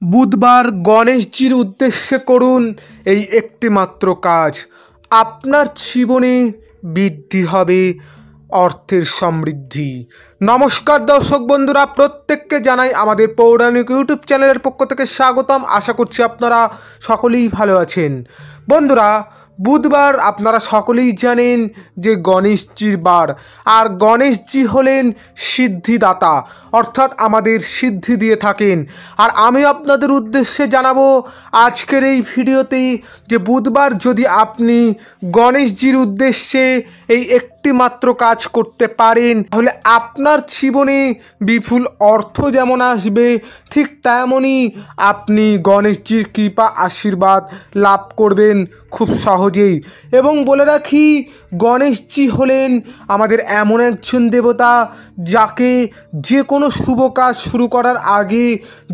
বুধবার গণেশজির উদ্দেশ্যে করুন এই একটি মাত্র কাজ। আপনার জীবনে বৃদ্ধি হবে অর্থের সমৃদ্ধি। নমস্কার দর্শক বন্ধুরা, প্রত্যেককে জানাই আমাদের পৌরাণিক ইউটিউব চ্যানেলের পক্ষ থেকে স্বাগতম। আশা করছি আপনারা সকলেই ভালো আছেন। বন্ধুরা, বুধবার আপনারা সকলেই জানেন যে গণেশজির বার, আর গণেশজি হলেন সিদ্ধিদাতা, অর্থাৎ আমাদের সিদ্ধি দিয়ে থাকেন। আর আমি আপনাদের উদ্দেশ্যে জানাবো আজকের এই ভিডিওতেই যে বুধবার যদি আপনি গণেশজির উদ্দেশ্যে এই একটি মাত্র কাজ করতে পারেন, তাহলে আপনার জীবনে বিপুল অর্থ যেমন আসবে, ঠিক তেমনই আপনি গণেশজির কৃপা আশীর্বাদ লাভ করবেন খুব সহজেই। এবং বলে রাখি, গণেশজি হলেন আমাদের এমন একজন দেবতা যাকে যে কোনো শুভ কাজ শুরু করার আগে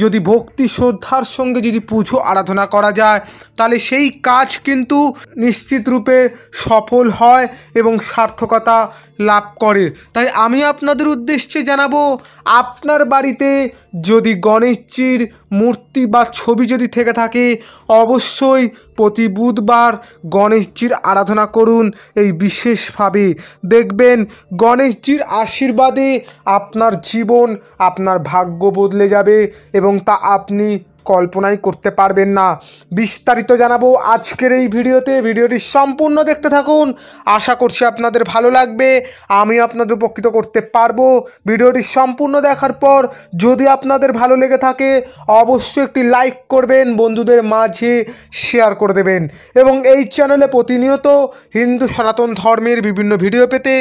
যদি ভক্তি শ্রদ্ধার সঙ্গে যদি পুজো আরাধনা করা যায়, তাহলে সেই কাজ কিন্তু নিশ্চিত রূপে সফল হয় এবং সার্থকতা লাভ করে। তাই আমি আপনাদের উদ্দেশ্যে জানাবো, আপনার বাড়িতে যদি গণেশজির মূর্তি বা ছবি যদি থেকে থাকে, অবশ্যই প্রতি বুধবার গণেশজির আরাধনা করুন এই বিশেষভাবে। দেখবেন গণেশজির আশীর্বাদে আপনার জীবন, আপনার ভাগ্য বদলে যাবে এবং তা আপনি কল্পনাই করতে পারবেন না। বিস্তারিত জানাবো আজকের এই ভিডিওটি সম্পূর্ণ দেখতে থাকুন। আশা করছি আপনাদের ভালো লাগবে, আমি আপনাদের উপকৃত করতে পারবো। ভিডিওটি সম্পূর্ণ দেখার পর যদি আপনাদের ভালো লেগে থাকে, অবশ্যই একটি লাইক করবেন, বন্ধুদের মাঝে শেয়ার করে দেবেন এবং এই চ্যানেলে প্রতিনিয়ত হিন্দু সনাতন ধর্মের বিভিন্ন ভিডিও পেতে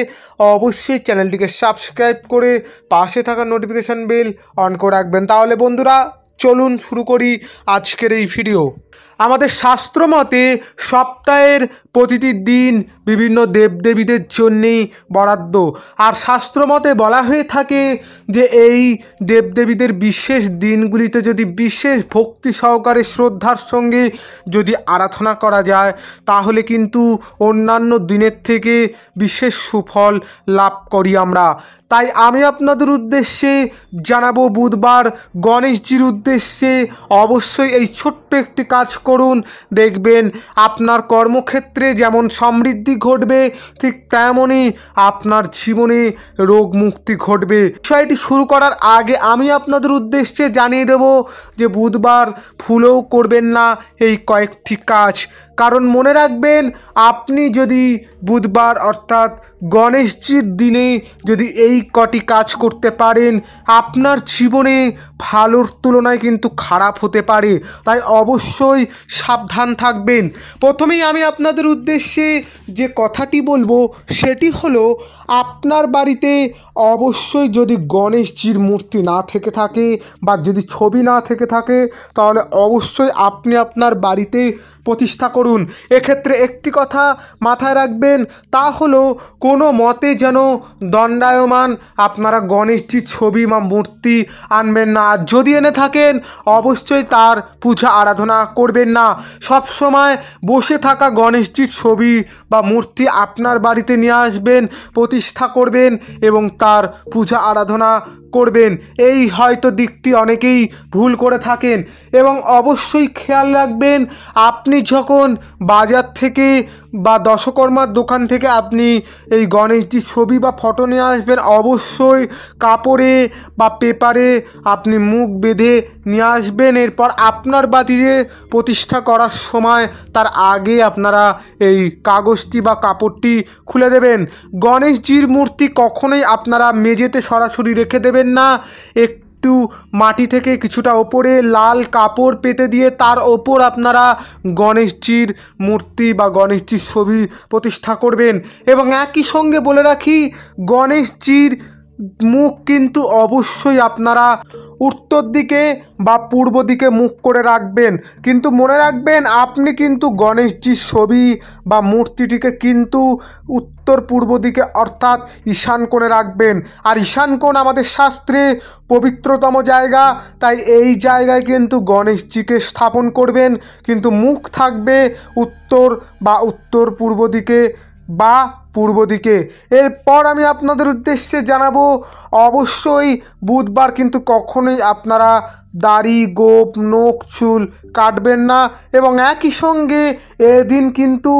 অবশ্যই চ্যানেলটিকে সাবস্ক্রাইব করে পাশে থাকা নোটিফিকেশান বেল অন করে রাখবেন। তাহলে বন্ধুরা, চলুন শুরু করি আজকের এই ভিডিও। আমাদের শাস্ত্র মতে সপ্তাহের প্রতিটি দিন বিভিন্ন দেবদেবীদের জন্যেই বরাদ্দ। আর শাস্ত্র মতে বলা হয়ে থাকে যে এই দেবদেবীদের বিশেষ দিনগুলিতে যদি বিশেষ ভক্তি সহকারে শ্রদ্ধার সঙ্গে যদি আরাধনা করা যায়, তাহলে কিন্তু অন্যান্য দিনের থেকে বিশেষ সুফল লাভ করি আমরা। তাই আমি আপনাদের উদ্দেশ্যে জানাবো, বুধবার গণেশজির উদ্দেশ্যে অবশ্যই এই ছোট্ট একটি কাজ করুন। দেখবেন আপনার কর্মক্ষেত্রে যেমন সমৃদ্ধি ঘটবে, ঠিক তেমনই আপনার জীবনে রোগ মুক্তি ঘটবে। বিষয়টি শুরু করার আগে আমি আপনাদের উদ্দেশ্যে জানিয়ে দেব যে বুধবার ভুলেও করবেন না এই কয়েকটি কাজ। কারণ মনে রাখবেন, আপনি যদি বুধবার অর্থাৎ গণেশজির দিনে যদি এই কটি কাজ করতে পারেন, আপনার জীবনে ভালোর তুলনায় কিন্তু খারাপ হতে পারে। তাই অবশ্যই সাবধান থাকবেন। প্রথমেই আমি আপনাদের উদ্দেশ্যে যে কথাটি বলবো সেটি হলো, আপনার বাড়িতে অবশ্যই যদি গণেশজির মূর্তি না থেকে থাকে বা যদি ছবি না থেকে থাকে, তাহলে অবশ্যই আপনি আপনার বাড়িতে প্রতিষ্ঠা করুন। এক্ষেত্রে একটি কথা মাথায় রাখবেন, তা হলো কোনো মতে যেন দণ্ডায়মান আপনারা গণেশজির ছবি বা মূর্তি আনবেন না। আর যদি এনে থাকেন, অবশ্যই তার পূজা আরাধনা করবেন না। সব সময় বসে থাকা গণেশজির ছবি বা মূর্তি আপনার বাড়িতে নিয়ে আসবেন, প্রতিষ্ঠা করবেন এবং তার পূজা আরাধনা করবেন। এই হয়তো দিকটি অনেকেই ভুল করে থাকেন। এবং অবশ্যই খেয়াল রাখবেন, আপনি যখন বাজার থেকে বা দশকর্মার দোকান থেকে আপনি এই গণেশজির ছবি বা ফটো নিয়ে আসবেন, অবশ্যই কাপড়ে বা পেপারে আপনি মুখ বেঁধে নিয়ে আসবেন। এরপর আপনার বাড়িতে প্রতিষ্ঠা করার সময় তার আগে আপনারা এই কাগজটি বা কাপড়টি খুলে দেবেন। গণেশজির মূর্তি কখনোই আপনারা মেঝেতে সরাসরি রেখে দেবেন না। একটু মাটি থেকে কিছুটা ওপরে লাল কাপড় পেতে দিয়ে তার ওপর আপনারা গণেশজির মূর্তি বা গণেশজির ছবি প্রতিষ্ঠা করবেন। এবং একই সঙ্গে বলে রাখি, গণেশজির মুখ কিন্তু অবশ্যই আপনারা উত্তর দিকে বা পূর্ব দিকে মুখ করে রাখবেন। কিন্তু মনে রাখবেন, আপনি কিন্তু গণেশজির ছবি বা মূর্তিটিকে কিন্তু উত্তর পূর্ব দিকে অর্থাৎ ঈশান কোণে রাখবেন। আর ঈশান কোণ আমাদের শাস্ত্রে পবিত্রতম জায়গা, তাই এই জায়গায় কিন্তু গণেশজিকে স্থাপন করবেন। কিন্তু মুখ থাকবে উত্তর বা উত্তর পূর্ব দিকে বা পূর্ব দিকে। এরপর আমি আপনাদের উদ্দেশ্যে জানাবো, অবশ্যই বুধবার কিন্তু কখনোই আপনারা দাড়ি, গোঁফ, নখ, চুল কাটবেন না এবং একই সঙ্গে এদিন কিন্তু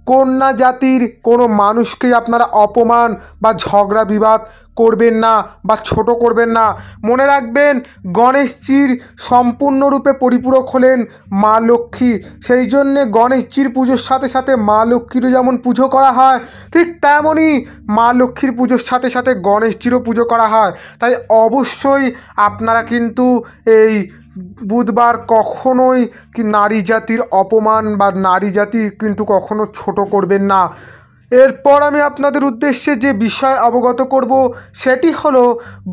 কন্যা জাতির কোনো মানুষকেই আপনারা অপমান বা ঝগড়া বিবাদ করবেন না বা ছোট করবেন না। মনে রাখবেন, গণেশজির সম্পূর্ণরূপে পরিপূরক হলেন মা লক্ষ্মী। সেই জন্যে গণেশজির পুজোর সাথে সাথে মা লক্ষ্মীরও যেমন পুজো করা হয়, ঠিক তেমনই মা লক্ষ্মীর পুজোর সাথে সাথে গণেশজিরও পুজো করা হয়। তাই অবশ্যই আপনারা কিন্তু এই বুধবার কখনোই কি নারী জাতির অপমান বা নারী জাতি কিন্তু কখনো ছোট করবেন না। এরপর আমি আপনাদের উদ্দেশ্যে যে বিষয় অবগত করব সেটি হলো,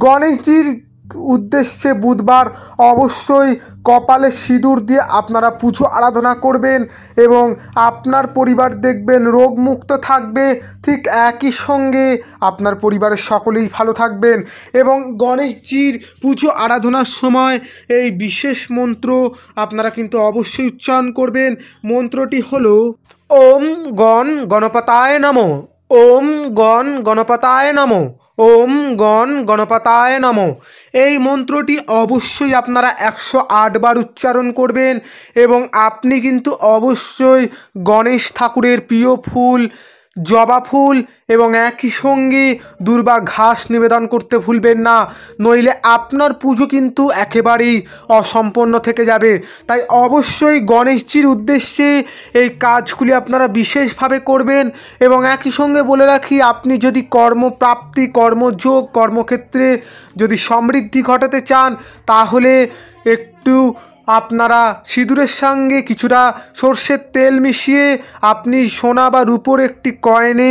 গণেশজির উদ্দেশ্যে বুধবার অবশ্যই কপালে সিঁদুর দিয়ে আপনারা পুজো আরাধনা করবেন এবং আপনার পরিবার দেখবেন রোগমুক্ত থাকবে। ঠিক একই সঙ্গে আপনার পরিবারের সকলেই ভালো থাকবেন এবং গণেশজির পুজো আরাধনার সময় এই বিশেষ মন্ত্র আপনারা কিন্তু অবশ্যই উচ্চারণ করবেন। মন্ত্রটি হলো ওম গণ গণপতায় নমঃ, ওম গণ গণপতায় নমঃ, ওম গণ গণপতায় নমঃ। এই মন্ত্রটি অবশ্যই আপনারা 108 বার উচ্চারণ করবেন এবং আপনি কিন্তু অবশ্যই গণেশ ঠাকুরের প্রিয় ফুল জবা ফুল এবং একই সঙ্গে দুর্বা ঘাস নিবেদন করতে ভুলবেন না, নইলে আপনার পুজো কিন্তু একেবারেই অসম্পন্ন থেকে যাবে। তাই অবশ্যই গণেশজির উদ্দেশ্যে এই কাজগুলি আপনারা বিশেষভাবে করবেন এবং একই সঙ্গে বলে রাখি, আপনি যদি কর্মপ্রাপ্তি, কর্মযোগ, কর্মক্ষেত্রে যদি সমৃদ্ধি ঘটাতে চান, তাহলে একটু আপনারা সিঁদুরের সঙ্গে কিছুটা সর্ষের তেল মিশিয়ে আপনি সোনা বা রূপোর একটি কয়েনে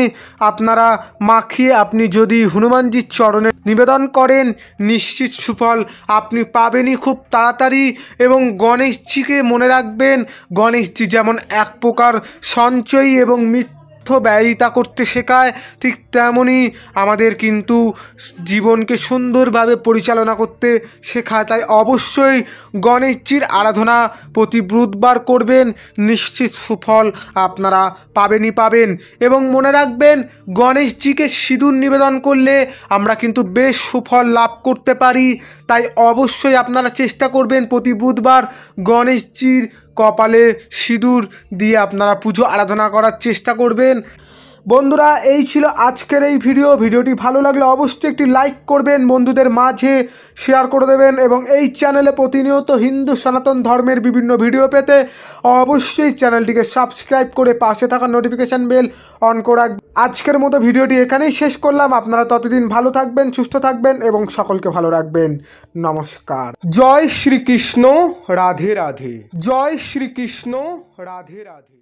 আপনারা মাখিয়ে আপনি যদি হনুমানজির চরণে নিবেদন করেন, নিশ্চিত সুফল আপনি পাবেনই খুব তাড়াতাড়ি। এবং গণেশজিকে মনে রাখবেন, গণেশজি যেমন এক প্রকার সঞ্চয়ী এবং ব্যয়িতা করতে শেখায়, ঠিক তেমনই আমাদের কিন্তু জীবনকে সুন্দরভাবে পরিচালনা করতে শেখায়। তাই অবশ্যই গণেশজির আরাধনা প্রতি বুধবার করবেন, নিশ্চিত সুফল আপনারা পাবেনই পাবেন। এবং মনে রাখবেন, গণেশজিকে সিঁদুর নিবেদন করলে আমরা কিন্তু বেশ সুফল লাভ করতে পারি। তাই অবশ্যই আপনারা চেষ্টা করবেন প্রতি বুধবার গণেশজির কপালে সিঁদুর দিয়ে আপনারা পুজো আরাধনা করার চেষ্টা করবেন। বন্ধুরা, এই ছিল আজকের এই ভিডিওটি ভালো লাগলে অবশ্যই একটি লাইক করবেন, বন্ধুদের মাঝে শেয়ার করে দেবেন এবং এই চ্যানেলে প্রতিনিয়ত হিন্দু সনাতন ধর্মের বিভিন্ন ভিডিও পেতে অবশ্যই চ্যানেলটিকে সাবস্ক্রাইব করে পাশে থাকা নোটিফিকেশান বেল অন করে রাখবেন। আজকের মতো ভিডিওটি এখানেই শেষ করলাম। আপনারা ততদিন ভালো থাকবেন, সুস্থ থাকবেন এবং সকলকে ভালো রাখবেন। নমস্কার। জয় শ্রীকৃষ্ণ। রাধে রাধে। জয় শ্রীকৃষ্ণ। রাধে রাধে।